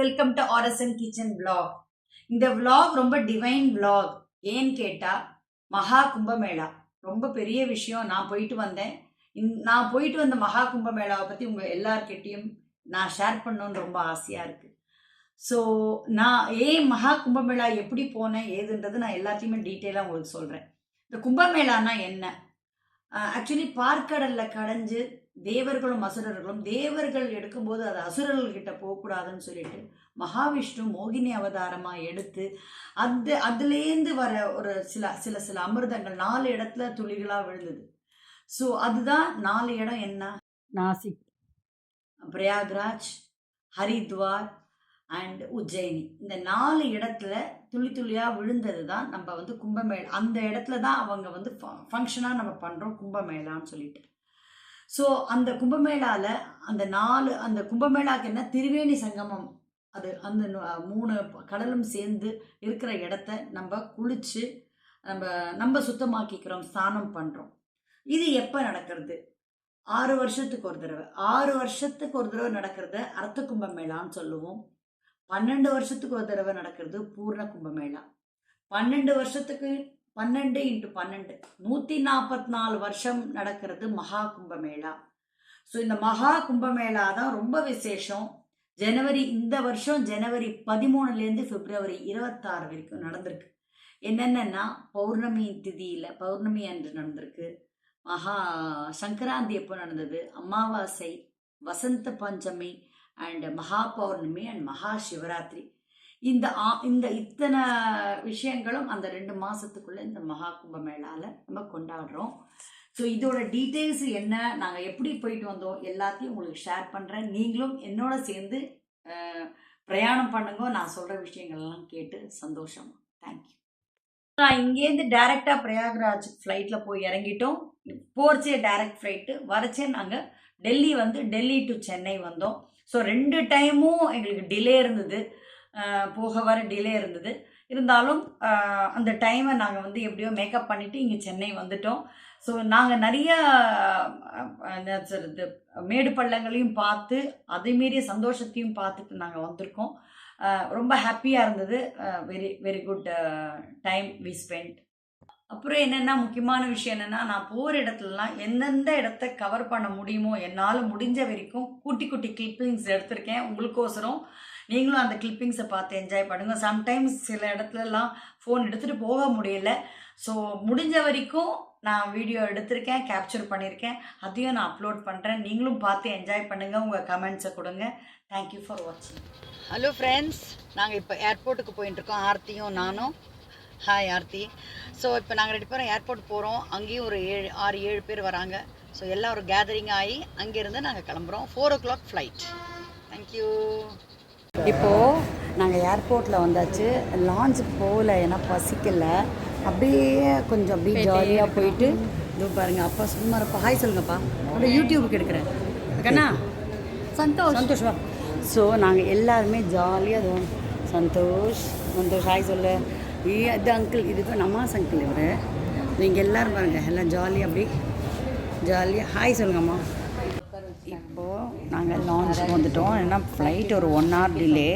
Welcome to RSN kitchen vlog. இந்த vlog ரொம்ப divine vlog. ஏன்னு கேட்டா மகா கும்பமேளா ரொம்ப பெரிய விஷயம். நான் போயிட்டு வந்தேன். நான் போயிட்டு வந்த மகா கும்பமேளாவை பற்றி உங்கள் எல்லார்கிட்டையும் நான் ஷேர் பண்ணணுன்னு ரொம்ப ஆசையாக இருக்குது. ஸோ நான் மகா கும்பமேளா எப்படி போனேன் ஏதுன்றது நான் எல்லாத்தையுமே டீட்டெயிலாக உங்களுக்கு சொல்கிறேன். இந்த கும்பமேளானா என்ன? ஆக்சுவலி பார்க்கடலில் கடைஞ்சு தேவர்களும் அசுரர்களும் தேவர்கள் எடுக்கும்போது அது அசுரர்கள்கிட்ட போகக்கூடாதுன்னு சொல்லிட்டு மகாவிஷ்ணு மோகினி அவதாரமாக எடுத்து அதுலேருந்து வர ஒரு சில அமிர்தங்கள் 4 இடத்துல துளிகளாக விழுந்தது. ஸோ அதுதான் 4 இடம். என்ன? நாசிக், பிரயாக்ராஜ், ஹரித்வார் அண்ட் உஜ்ஜயினி. இந்த 4 இடத்துல துளி துளியாக விழுந்தது தான் நம்ம கும்பமேளா. அந்த இடத்துல தான் அவங்க ஃபங்க்ஷனாக நம்ம பண்ணுறோம் கும்பமேளான்னு சொல்லிட்டு. ஸோ அந்த கும்பமேளாவில் அந்த கும்பமேளாவுக்கு என்ன திரிவேணி சங்கமம், அது அந்த 3 கடலும் சேர்ந்து இருக்கிற இடத்த நம்ம குளித்து நம்ம சுத்தமாக்கிக்கிறோம், ஸ்நானம் பண்ணுறோம். இது எப்போ நடக்கிறது? 6 வருஷத்துக்கு ஒரு தடவை. 6 வருஷத்துக்கு ஒரு தடவை நடக்கிறத அர்த்த கும்பமேளான்னு சொல்லுவோம். 12 வருஷத்துக்கு ஒரு தடவை நடக்கிறது பூர்ண கும்பமேளா. 12 வருஷத்துக்கு 12 × 12 144 வருஷம் நடக்கிறது மகா கும்பமேளா. ஸோ இந்த மகா கும்பமேளா தான் ரொம்ப விசேஷம். இந்த வருஷம் ஜனவரி 13லேருந்து பிப்ரவரி 26 வரைக்கும் நடந்திருக்கு. என்னென்னா பௌர்ணமி திதியில் பௌர்ணமி அன்று நடந்திருக்கு, மகா சங்கராந்தி எப்போ நடந்தது, அமாவாசை, வசந்த பஞ்சமி அண்ட் மகா பௌர்ணமி அண்ட் மகா சிவராத்திரி. இந்த இத்தனை விஷயங்களும் அந்த 2 மாதத்துக்குள்ளே இந்த மகா கும்பமேளாவில் நம்ம கொண்டாடுறோம். ஸோ இதோட டீட்டெயில்ஸ் என்ன, நாங்கள் எப்படி போயிட்டு வந்தோம் எல்லாத்தையும் உங்களுக்கு ஷேர் பண்ணுறேன். நீங்களும் என்னோட சேர்ந்து பிரயாணம் பண்ணுங்க. நான் சொல்கிற விஷயங்கள்லாம் கேட்டு சந்தோஷம். தேங்க்யூ. நான் இங்கேருந்து டைரெக்டாக பிரயாக்ராஜ் ஃப்ளைட்டில் போய் இறங்கிட்டோம். போகிறச்சே டைரக்ட் ஃப்ளைட்டு, வரச்சே நாங்கள் டெல்லி டு சென்னை வந்தோம். ஸோ 2 டைமும் எங்களுக்கு டிலே இருந்தது, போக வர டிலே இருந்தது. இருந்தாலும் அந்த டைமை நாங்கள் எப்படியோ மேக்கப் பண்ணிவிட்டு இங்கே சென்னை வந்துட்டோம். ஸோ நாங்கள் நிறைய மேடு பள்ளங்களையும் பார்த்து அதே மீறிய சந்தோஷத்தையும் பார்த்துட்டு நாங்கள் வந்திருக்கோம். ரொம்ப ஹாப்பியாக இருந்தது. Very very good time we spend. அப்புறம் என்னென்னா முக்கியமான விஷயம் என்னென்னா, நான் போகிற இடத்துலலாம் எந்தெந்த இடத்த கவர் பண்ண முடியுமோ என்னால் முடிஞ்ச வரைக்கும் குட்டி குட்டி கிளிப்பிங்ஸ் எடுத்திருக்கேன் உங்களுக்கோசரம். நீங்களும் அந்த கிளிப்பிங்ஸை பார்த்து என்ஜாய் பண்ணுங்கள். சம்டைம்ஸ் சில இடத்துலலாம் ஃபோன் எடுத்துகிட்டு போக முடியல. ஸோ முடிஞ்ச வரைக்கும் நான் வீடியோ எடுத்திருக்கேன், கேப்சர் பண்ணியிருக்கேன், அதையும் நான் அப்லோட் பண்ணுறேன். நீங்களும் பார்த்து என்ஜாய் பண்ணுங்கள், உங்கள் கமெண்ட்ஸை கொடுங்க. தேங்க்யூ ஃபார் வாட்சிங். ஹலோ ஃப்ரெண்ட்ஸ், நாங்கள் இப்போ ஏர்போர்ட்டுக்கு போயிட்டுருக்கோம், ஆர்த்தியும் நானும். ஹாய் ஆர்த்தி. ஸோ இப்போ நாங்கள் 2 பேரும் ஏர்போர்ட் போகிறோம். அங்கேயும் ஒரு 6-7 பேர் வராங்க. ஸோ எல்லாம் ஒரு கேதரிங் ஆகி அங்கேருந்து நாங்கள் கிளம்புறோம். 4 o'clock ஃப்ளைட். தேங்க்யூ. இப்போது நாங்கள் ஏர்போர்ட்டில் வந்தாச்சு. லான்ச்சுக்கு போகல, ஏன்னா பசிக்கலை. அப்படியே கொஞ்சம் அப்படியே ஜாலியாக போயிட்டு இது பாருங்கள். அப்பா சும்மா இருப்பா, ஹாய் சொல்லுங்கப்பா. அப்படியே யூடியூபுக்கு எடுக்கிறேன் கண்ணா. சந்தோஷமா. ஸோ நாங்கள் எல்லாருமே ஜாலியாக சந்தோஷ் ஹாய் சொல்லு. இது அங்கிள், இதுக்கு நமாஸ் அங்கிள் இவர். நீங்கள் எல்லோரும் பாருங்கள், எல்லாம் ஜாலியாக அப்படி ஜாலியாக ஹாய் சொல்லுங்கம்மா. இப்போது நாங்கள் லான்ச்சுக்கு வந்துட்டோம். ஏன்னா ஃப்ளைட் ஒரு 1 hour டிலே.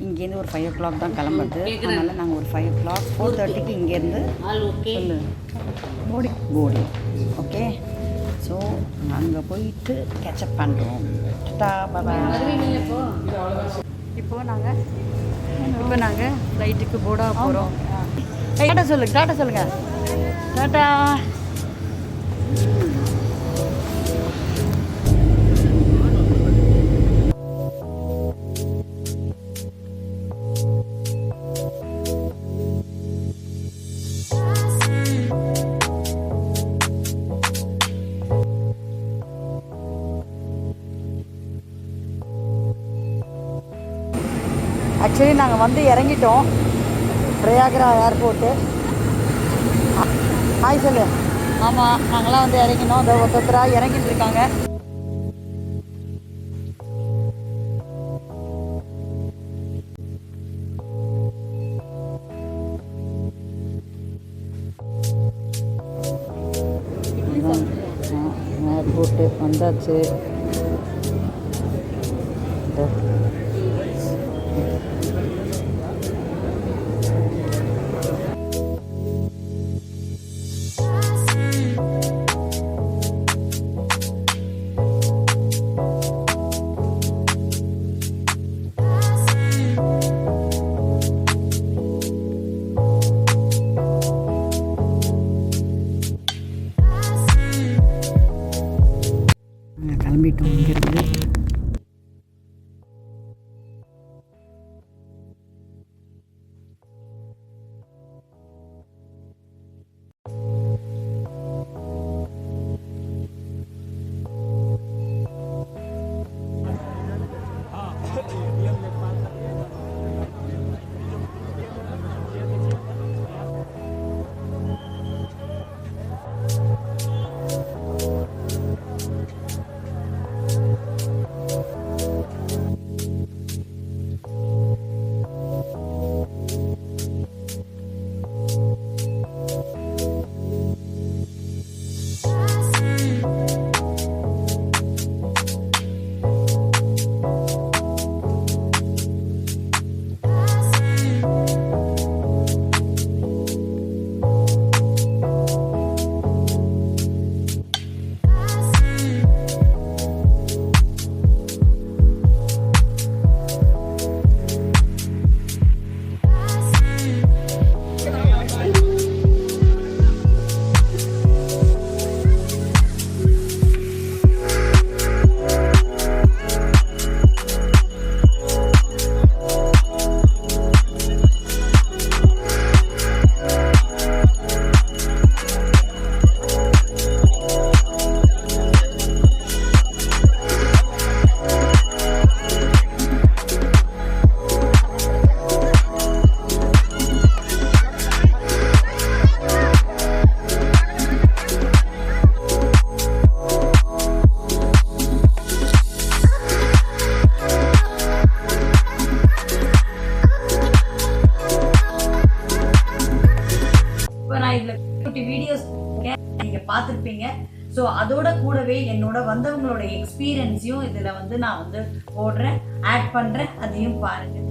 இங்கேருந்து ஒரு 5 o'clock தான் கிளம்புறது. அதனால் நாங்கள் ஒரு 5 o'clock 4:30க்கு இங்கேருந்து போடி ஓகே. ஸோ அங்கே போயிட்டு கேட்சப் பண்ணுறோம். இப்போது நாங்கள் ஃப்ளைட்டுக்கு போர்டாக போகிறோம். டாட்டா சொல்லுங்கள். டாட்டா. ஆக்சுவலி நாங்கள் இறங்கிட்டோம் பிரயாக்ராஜ் ஏர்போர்ட்டு. ஹாய் சொல்லு. ஆமாம், நாங்களாம் இறங்கினோம். அதை ஒருத்தராக இறங்கிட்டு இருக்காங்க. ஏர்போர்ட்டு வந்தாச்சு. பார்த்துருப்பீங்க. ஸோ அதோட கூடவே என்னோட வந்தவங்களோட எக்ஸ்பீரியன்ஸையும் இதில் வந்து நான் வந்து போடுறேன், ஆட் பண்ணுறேன், அதையும் பாருங்கள்.